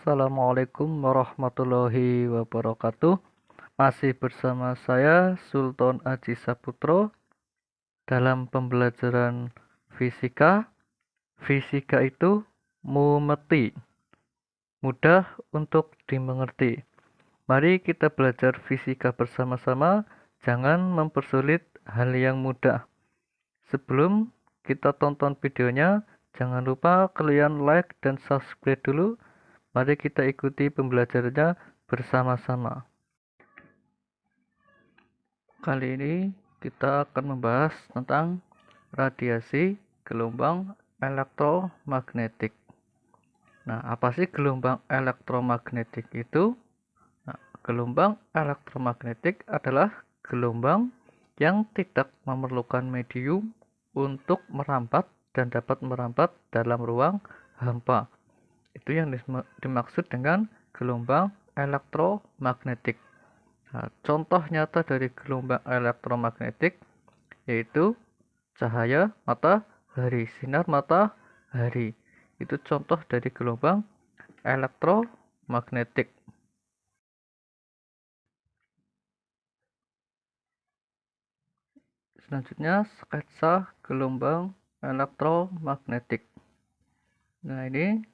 Assalamualaikum warahmatullahi wabarakatuh. Masih bersama saya Sultan Aji Saputro dalam pembelajaran fisika. Fisika itu mumeti, mudah untuk dimengerti. Mari kita belajar fisika bersama-sama, jangan mempersulit hal yang mudah. Sebelum kita tonton videonya, jangan lupa kalian like dan subscribe dulu. Mari kita ikuti pembelajarannya bersama-sama. Kali ini kita akan membahas tentang radiasi gelombang elektromagnetik. Nah, apa sih gelombang elektromagnetik itu? Nah, gelombang elektromagnetik adalah gelombang yang tidak memerlukan medium untuk merambat dan dapat merambat dalam ruang hampa. Itu yang dimaksud dengan gelombang elektromagnetik. Nah, contoh nyata dari gelombang elektromagnetik yaitu cahaya matahari, sinar matahari. Itu contoh dari gelombang elektromagnetik. Selanjutnya sketsa gelombang elektromagnetik. Nah, ini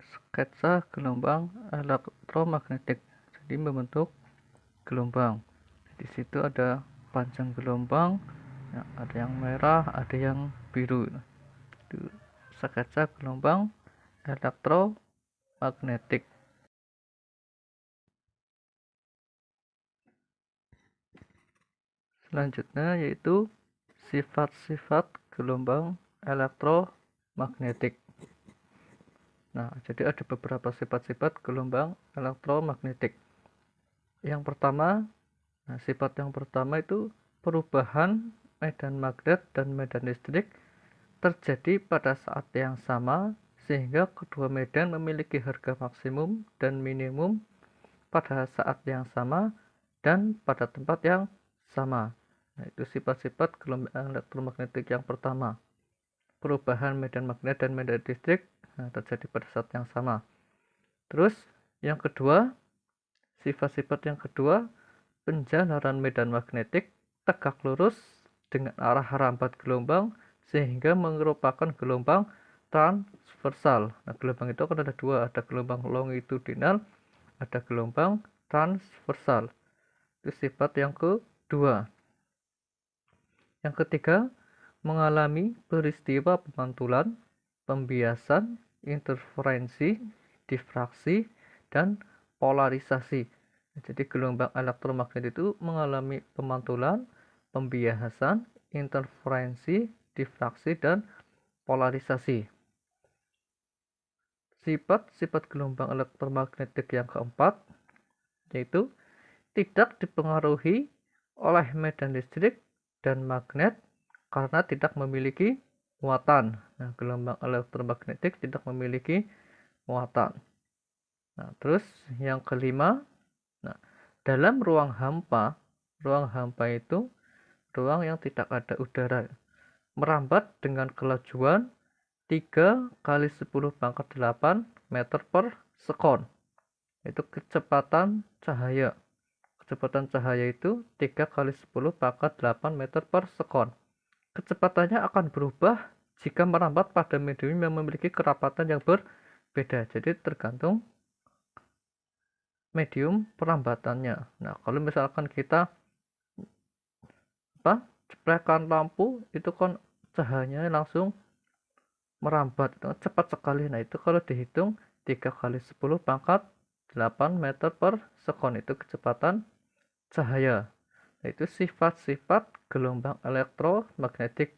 sketsa gelombang elektromagnetik. Jadi membentuk gelombang. Di situ ada panjang gelombang, ya, ada yang merah, ada yang biru. Itu sketsa gelombang elektromagnetik. Selanjutnya yaitu sifat-sifat gelombang elektromagnetik. Nah, jadi ada beberapa sifat-sifat gelombang elektromagnetik. Yang pertama, sifat yang pertama itu perubahan medan magnet dan medan listrik terjadi pada saat yang sama sehingga kedua medan memiliki harga maksimum dan minimum pada saat yang sama dan pada tempat yang sama. Nah, itu sifat-sifat gelombang elektromagnetik yang pertama. Perubahan medan magnet dan medan listrik terjadi pada saat yang sama. Terus yang kedua, sifat-sifat yang kedua, penjalaran medan magnetik tegak lurus dengan arah rambat gelombang sehingga merupakan gelombang transversal. Nah, gelombang itu akan ada dua, ada gelombang longitudinal, ada gelombang transversal. Itu sifat yang kedua. Yang ketiga, mengalami peristiwa pemantulan, pembiasan, interferensi, difraksi, dan polarisasi. Jadi gelombang elektromagnet itu mengalami pemantulan, pembiasan, interferensi, difraksi, dan polarisasi. Sifat-sifat gelombang elektromagnetik yang keempat yaitu tidak dipengaruhi oleh medan listrik dan magnet karena tidak memiliki muatan. Nah, gelombang elektromagnetik tidak memiliki muatan. Nah, terus yang kelima, dalam ruang hampa itu ruang yang tidak ada udara, merambat dengan kelajuan 3 kali 10 pangkat 8 meter per sekon. Itu kecepatan cahaya. Kecepatan cahaya itu 3 kali 10 pangkat 8 meter per sekon. Kecepatannya akan berubah jika merambat pada medium yang memiliki kerapatan yang berbeda. Jadi tergantung medium perambatannya. Nah, kalau misalkan kita jeprekan lampu, itu kan cahayanya langsung merambat, itu cepat sekali. Nah, itu kalau dihitung 3 kali 10 pangkat 8 meter per sekon itu kecepatan cahaya. Itu sifat-sifat gelombang elektromagnetik,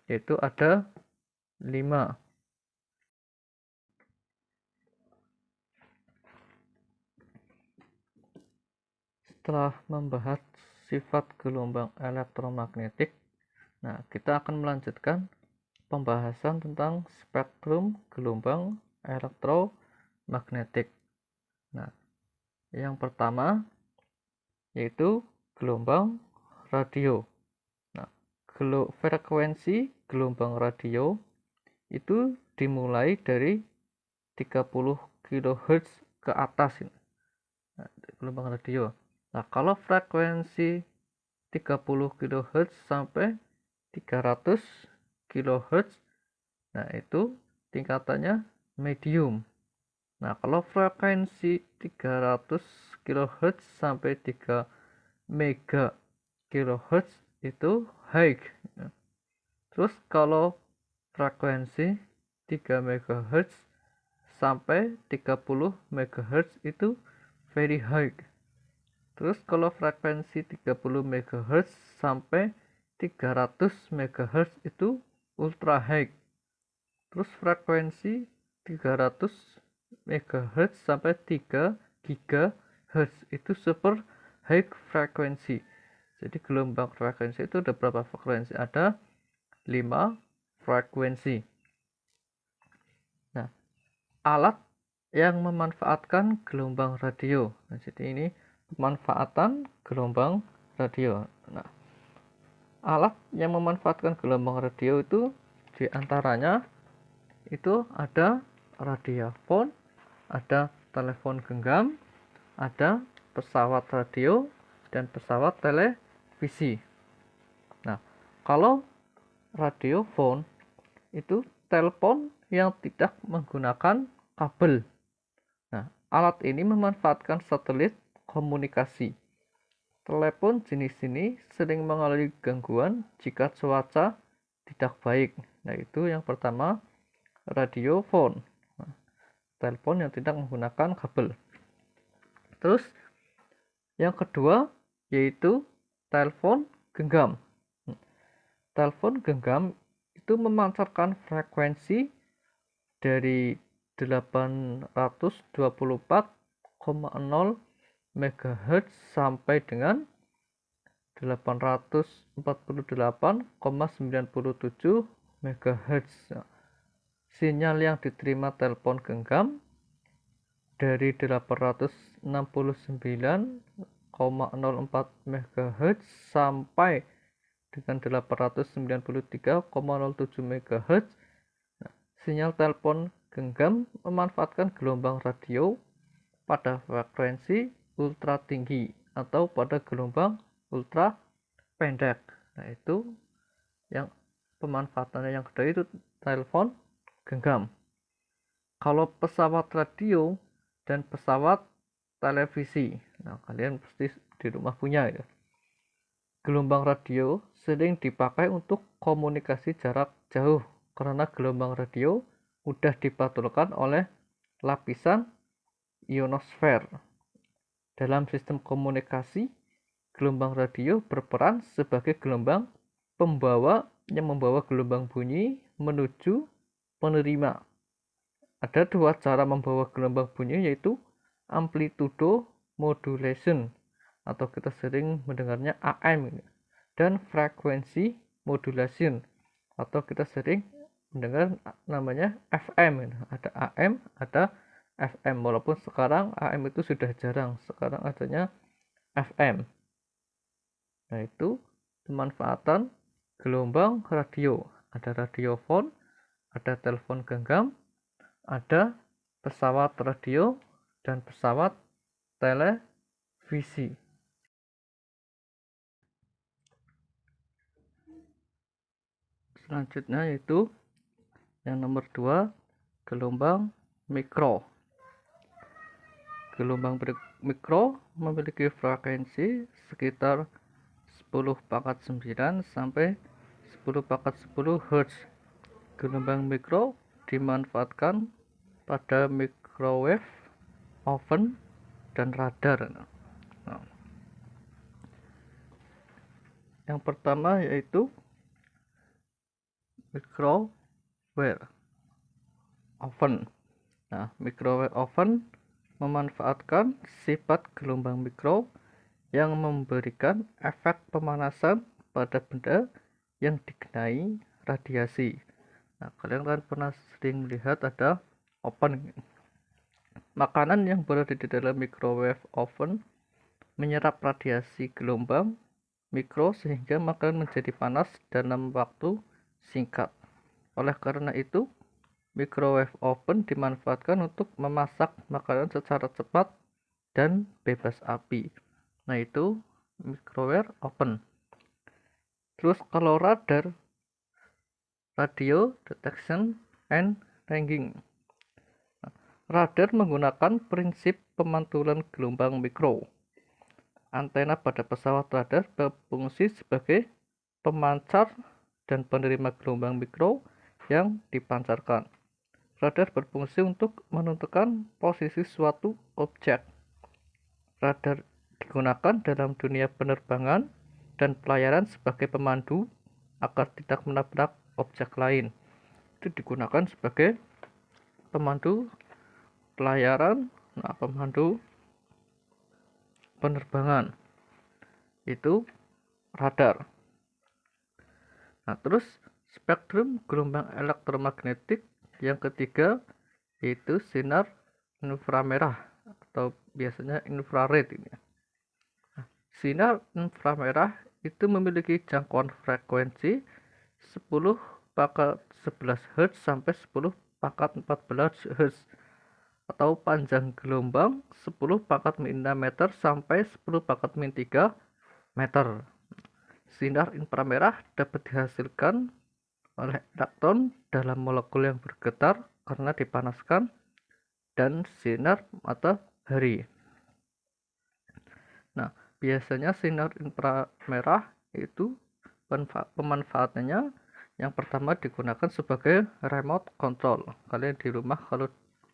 yaitu ada 5. Setelah membahas sifat gelombang elektromagnetik, nah kita akan melanjutkan pembahasan tentang spektrum gelombang elektromagnetik. Nah, yang pertama yaitu gelombang radio. Nah, frekuensi gelombang radio itu dimulai dari 30 kHz ke atas ini. Nah, gelombang radio. Nah, kalau frekuensi 30 kHz sampai 300 kHz, nah itu tingkatannya medium. Nah, kalau frekuensi 300 kHz sampai 3 MHz itu high. Terus kalau frekuensi 3 MHz sampai 30 MHz itu very high. Terus kalau frekuensi 30 MHz sampai 300 MHz itu ultra high. Terus frekuensi 300 MHz sampai 3 GHz itu super high frekuensi. Jadi gelombang frekuensi itu ada berapa frekuensi? Ada 5 frekuensi. Nah, alat yang memanfaatkan gelombang radio. Nah, jadi ini pemanfaatan gelombang radio. Nah, alat yang memanfaatkan gelombang radio itu diantaranya itu ada radiofon, ada telepon genggam, ada pesawat radio, dan pesawat televisi. Nah, kalau radiofon itu telepon yang tidak menggunakan kabel. Nah, alat ini memanfaatkan satelit komunikasi. Telepon jenis ini sering mengalami gangguan jika cuaca tidak baik. Nah, itu yang pertama, radiofon. Nah, telepon yang tidak menggunakan kabel. Terus yang kedua yaitu telepon genggam. Telepon genggam itu memancarkan frekuensi dari 824,0 MHz sampai dengan 848,97 MHz. Sinyal yang diterima telepon genggam dari 869,04 MHz sampai dengan 893,07 MHz. Nah, sinyal telepon genggam memanfaatkan gelombang radio pada frekuensi ultra tinggi atau pada gelombang ultra pendek. Nah, itu yang pemanfaatannya. Yang kedua itu telepon genggam. Kalau pesawat radio dan pesawat televisi, nah kalian pasti di rumah punya ya. Gelombang radio sering dipakai untuk komunikasi jarak jauh karena gelombang radio mudah dipantulkan oleh lapisan ionosfer. Dalam sistem komunikasi, gelombang radio berperan sebagai gelombang pembawa yang membawa gelombang bunyi menuju penerima. Ada dua cara membawa gelombang bunyi, yaitu amplitudo modulation atau kita sering mendengarnya AM, dan frekuensi modulation atau kita sering mendengar namanya FM. Ada AM, ada FM, walaupun sekarang AM itu sudah jarang, sekarang adanya FM. Nah, itu pemanfaatan gelombang radio. Ada radiofon, ada telepon genggam, ada pesawat radio, dan pesawat televisi. Selanjutnya yaitu yang nomor 2, gelombang mikro. Gelombang mikro memiliki frekuensi sekitar 10⁻⁹ sampai 10⁻10 Hz. Gelombang mikro dimanfaatkan pada microwave, oven, dan radar. Nah, yang pertama yaitu microwave oven. Nah, microwave oven memanfaatkan sifat gelombang mikro yang memberikan efek pemanasan pada benda yang dikenai radiasi. Nah, kalian kan pernah sering melihat ada oven. Makanan yang berada di dalam microwave oven menyerap radiasi gelombang mikro sehingga makanan menjadi panas dalam waktu singkat. Oleh karena itu, microwave oven dimanfaatkan untuk memasak makanan secara cepat dan bebas api. Nah, itu microwave oven. Terus kalau radar, radio detection and ranging. Radar menggunakan prinsip pemantulan gelombang mikro. Antena pada pesawat radar berfungsi sebagai pemancar dan penerima gelombang mikro yang dipancarkan. Radar berfungsi untuk menentukan posisi suatu objek. Radar digunakan dalam dunia penerbangan dan pelayaran sebagai pemandu agar tidak menabrak objek lain. Itu digunakan sebagai pemandu pelayaran, pemandu penerbangan. Itu radar. Nah, terus spektrum gelombang elektromagnetik yang ketiga yaitu sinar inframerah atau biasanya infrared ini. Nah, sinar inframerah itu memiliki jangkauan frekuensi 10⁻11 Hz sampai 10⁻14 Hz atau panjang gelombang 10⁻⁻3 meter sampai 10⁻⁻3 meter. Sinar inframerah dapat dihasilkan oleh elektron dalam molekul yang bergetar karena dipanaskan dan sinar matahari. Nah, biasanya sinar inframerah itu pemanfaatannya yang pertama digunakan sebagai remote control. Kalian di rumah kalau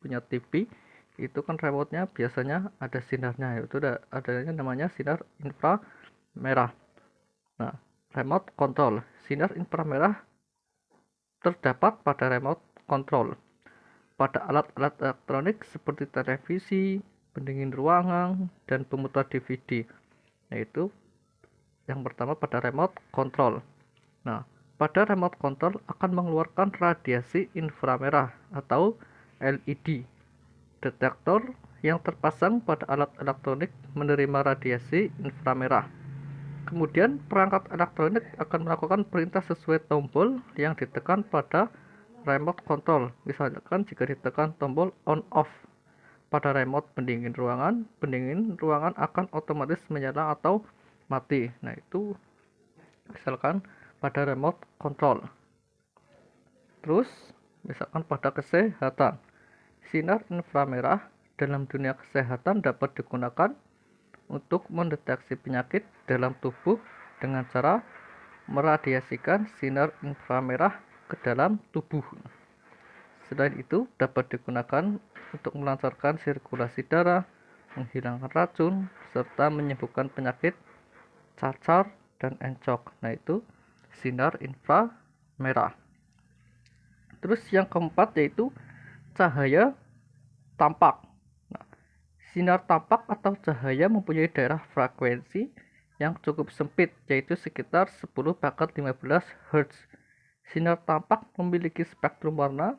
punya TV itu kan remote-nya biasanya ada sinarnya, itu adanya namanya sinar inframerah. Nah, remote control. Sinar inframerah terdapat pada remote control pada alat-alat elektronik seperti televisi, pendingin ruangan, dan pemutar DVD. Yaitu yang pertama pada remote control. Nah, pada remote control akan mengeluarkan radiasi inframerah atau LED. Detektor yang terpasang pada alat elektronik menerima radiasi inframerah. Kemudian perangkat elektronik akan melakukan perintah sesuai tombol yang ditekan pada remote control. Misalkan jika ditekan tombol on off pada remote pendingin ruangan akan otomatis menyala atau mati. Nah, itu misalkan pada remote control. Terus misalkan pada kesehatan, sinar inframerah dalam dunia kesehatan dapat digunakan untuk mendeteksi penyakit dalam tubuh dengan cara meradiasikan sinar inframerah ke dalam tubuh. Selain itu, dapat digunakan untuk melancarkan sirkulasi darah, menghilangkan racun, serta menyembuhkan penyakit cacar dan encok. Nah, itu sinar inframerah. Terus yang keempat yaitu cahaya tampak. Nah, sinar tampak atau cahaya mempunyai daerah frekuensi yang cukup sempit, yaitu sekitar 10⁻15 Hz. Sinar tampak memiliki spektrum warna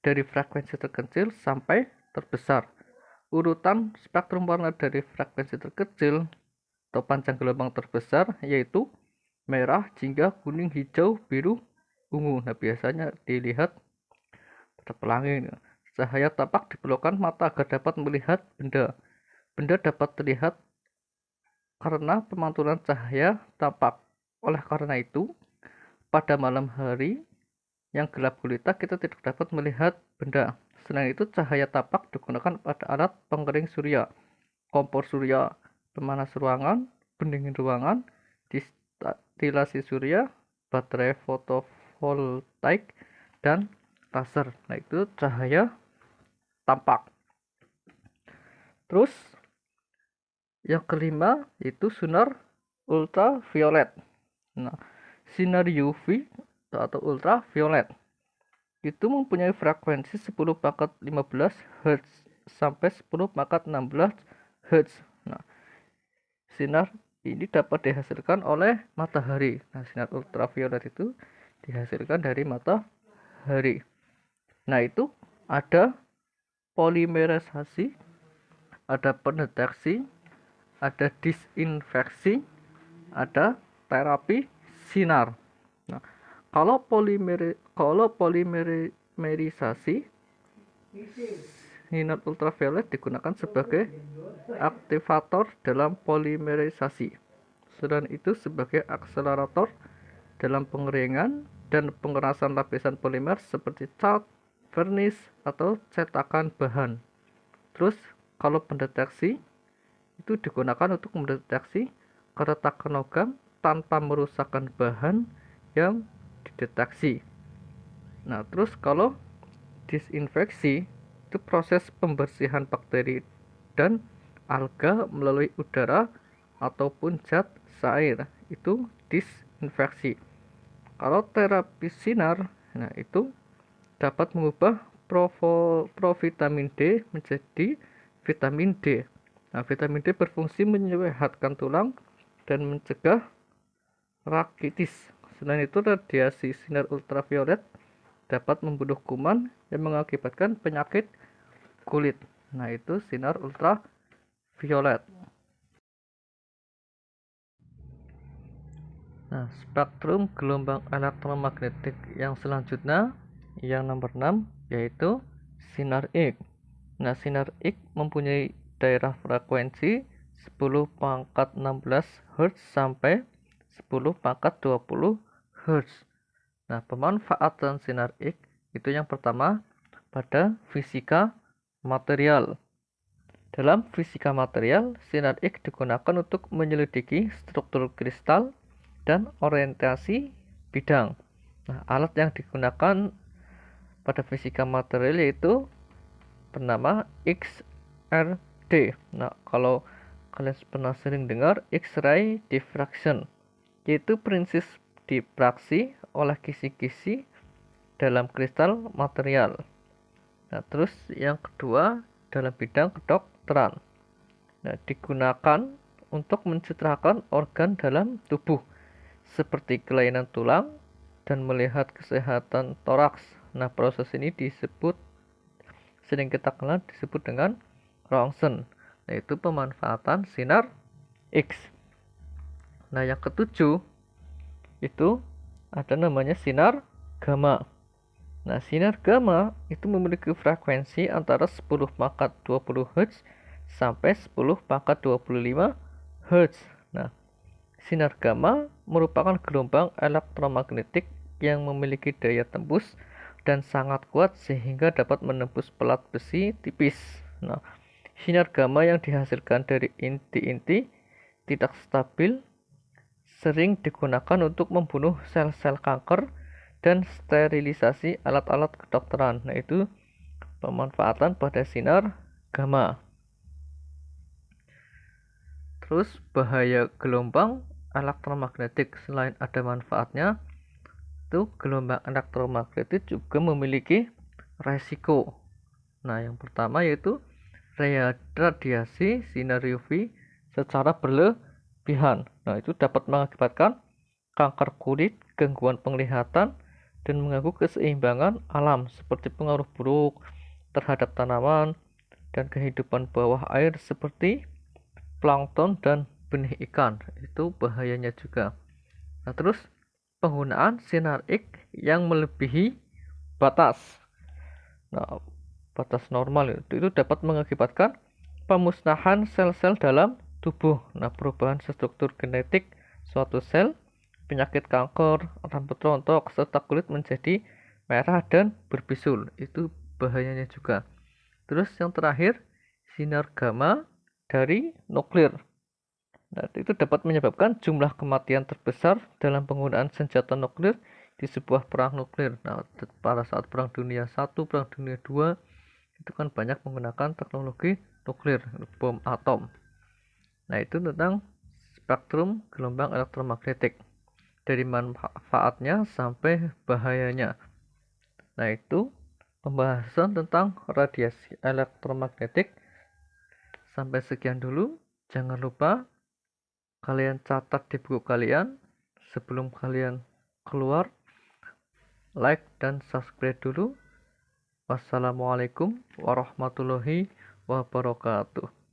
dari frekuensi terkecil sampai terbesar. Urutan spektrum warna dari frekuensi terkecil atau panjang gelombang terbesar yaitu merah, jingga, kuning, hijau, biru, ungu. Nah, biasanya dilihat pada pelangi. Cahaya tampak diperlukan mata agar dapat melihat benda. Benda dapat terlihat karena pemantulan cahaya tampak. Oleh karena itu, pada malam hari yang gelap gulita kita tidak dapat melihat benda. Selain itu, cahaya tampak digunakan pada alat pengering surya, kompor surya, pemanas ruangan, pendingin ruangan, distilasi surya, baterai fotovoltaik, dan laser. Nah, itu cahaya tampak. Terus yang kelima itu sinar ultraviolet. Nah, sinar UV atau ultraviolet itu mempunyai frekuensi 10⁻15 Hz sampai 10⁻16 Hz. Nah, sinar ini dapat dihasilkan oleh matahari. Nah, sinar ultraviolet itu dihasilkan dari matahari. Nah, itu ada polimerisasi, ada pendeteksi, ada disinfeksi, ada terapi sinar. Nah, kalau polimerisasi, sinar ultraviolet digunakan sebagai aktivator dalam polimerisasi. Selain itu sebagai akselerator dalam pengeringan dan pengerasan lapisan polimer seperti cat, vernis, atau cetakan bahan. Terus kalau pendeteksi itu digunakan untuk mendeteksi keretakan logam tanpa merusakkan bahan yang dideteksi. Nah, terus kalau disinfeksi itu proses pembersihan bakteri dan alga melalui udara ataupun zat cair, itu disinfeksi. Kalau terapi sinar, nah itu dapat mengubah provitamin D menjadi vitamin D. Nah, vitamin D berfungsi menyehatkan tulang dan mencegah rakitis. Selain itu, radiasi sinar ultraviolet dapat membunuh kuman yang mengakibatkan penyakit kulit. Nah, itu sinar ultraviolet. Nah, spektrum gelombang elektromagnetik yang selanjutnya, yang nomor 6, yaitu sinar X. Nah, sinar X mempunyai daerah frekuensi 10⁻16 Hz sampai 10⁻20 Hz. Nah, pemanfaatan sinar X itu yang pertama pada fisika material. Dalam fisika material, sinar X digunakan untuk menyelidiki struktur kristal dan orientasi bidang. Nah, alat yang digunakan pada fisika material yaitu bernama XRD. Nah, kalau kalian pernah sering dengar X-ray diffraction, yaitu prinsip difraksi oleh kisi-kisi dalam kristal material. Nah, terus yang kedua dalam bidang kedokteran. Nah, digunakan untuk mencitrakan organ dalam tubuh seperti kelainan tulang dan melihat kesehatan toraks. Nah, proses ini sering kita kenal disebut dengan Röntgen, yaitu pemanfaatan sinar X. Nah, yang ketujuh itu ada namanya sinar gamma. Nah, sinar gamma itu memiliki frekuensi antara 10⁻20 Hz sampai 10⁻25 Hz. Nah, sinar gamma merupakan gelombang elektromagnetik yang memiliki daya tembus dan sangat kuat sehingga dapat menembus pelat besi tipis. Nah, sinar gamma yang dihasilkan dari inti-inti tidak stabil sering digunakan untuk membunuh sel-sel kanker dan sterilisasi alat-alat kedokteran. Nah, itu pemanfaatan pada sinar gamma. Terus bahaya gelombang elektromagnetik, selain ada manfaatnya, itu gelombang elektromagnetik juga memiliki resiko. Nah, yang pertama yaitu radiasi sinar UV secara berlebihan. Nah, itu dapat mengakibatkan kanker kulit, gangguan penglihatan, dan mengganggu keseimbangan alam seperti pengaruh buruk terhadap tanaman dan kehidupan bawah air seperti plankton dan benih ikan. Itu bahayanya juga. Nah, terus penggunaan sinar X yang melebihi batas. Nah, batas normal itu dapat mengakibatkan pemusnahan sel-sel dalam tubuh. Nah, perubahan struktur genetik suatu sel, penyakit kanker, rambut rontok, serta kulit menjadi merah dan berbisul. Itu bahayanya juga. Terus yang terakhir, sinar gamma dari nuklir. Nah, itu dapat menyebabkan jumlah kematian terbesar dalam penggunaan senjata nuklir di sebuah perang nuklir. Nah, pada saat Perang Dunia I, Perang Dunia II, itu kan banyak menggunakan teknologi nuklir, bom atom. Nah, itu tentang spektrum gelombang elektromagnetik, dari manfaatnya sampai bahayanya. Nah, itu pembahasan tentang radiasi elektromagnetik. Sampai sekian dulu. Jangan lupa kalian catat di buku kalian sebelum kalian keluar, like dan subscribe dulu. Wassalamualaikum warahmatullahi wabarakatuh.